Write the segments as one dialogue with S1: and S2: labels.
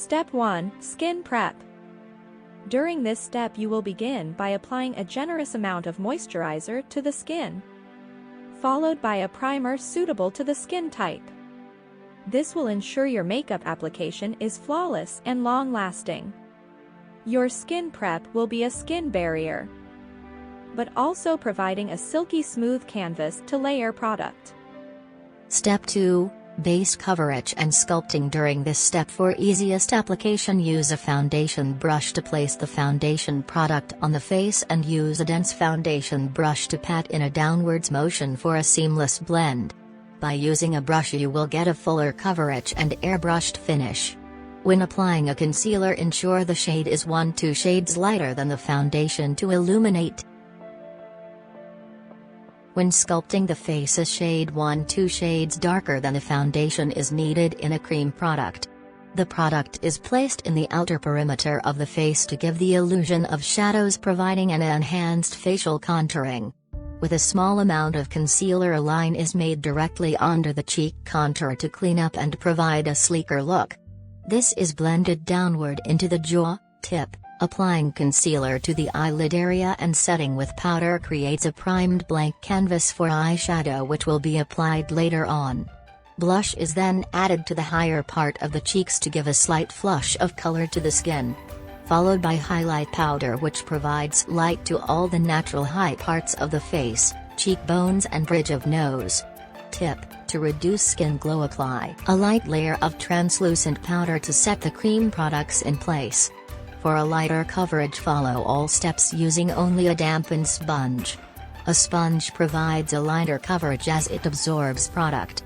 S1: Step 1. Skin Prep. During this step you will begin by applying a generous amount of moisturizer to the skin, followed by a primer suitable to the skin type. This will ensure your makeup application is flawless and long-lasting. Your skin prep will be a skin barrier, but also providing a silky smooth canvas to layer product.
S2: Step 2. Base coverage and sculpting. During this step, for easiest application, use a foundation brush to place the foundation product on the face and use a dense foundation brush to pat in a downwards motion for a seamless blend. By using a brush you will get a fuller coverage and airbrushed finish. When applying a concealer, ensure the shade is 1-2 shades lighter than the foundation to illuminate. When sculpting the face, a shade 1-2 shades darker than the foundation is needed in a cream product. The product is placed in the outer perimeter of the face to give the illusion of shadows, providing an enhanced facial contouring. With a small amount of concealer, a line is made directly under the cheek contour to clean up and provide a sleeker look. This is blended downward into the jaw tip. Applying concealer to the eyelid area and setting with powder creates a primed blank canvas for eyeshadow, which will be applied later on. Blush is then added to the higher part of the cheeks to give a slight flush of color to the skin, followed by highlight powder, which provides light to all the natural high parts of the face, cheekbones and bridge of nose. Tip: to reduce skin glow, apply a light layer of translucent powder to set the cream products in place. For a lighter coverage, follow all steps using only a dampened sponge. A sponge provides a lighter coverage as it absorbs product.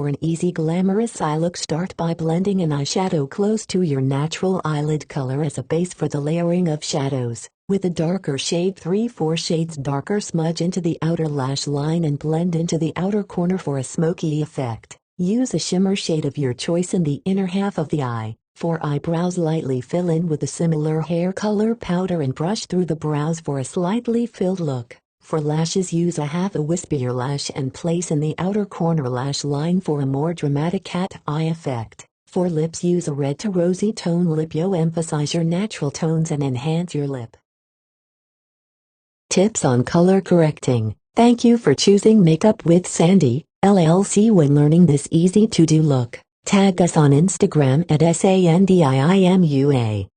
S3: For an easy glamorous eye look, start by blending an eyeshadow close to your natural eyelid color as a base for the layering of shadows. With a darker shade 3-4 shades darker, smudge into the outer lash line and blend into the outer corner for a smoky effect. Use a shimmer shade of your choice in the inner half of the eye. For eyebrows, lightly fill in with a similar hair color powder and brush through the brows for a slightly filled look. For lashes, use a half a wispier lash and place in the outer corner lash line for a more dramatic cat eye effect. For lips, use a red to rosy tone lip. Emphasize your natural tones and enhance your lip. Tips on color correcting. Thank you for choosing Makeup with Sandy, LLC. When learning this easy to do look, tag us on Instagram at SANDIIMUA.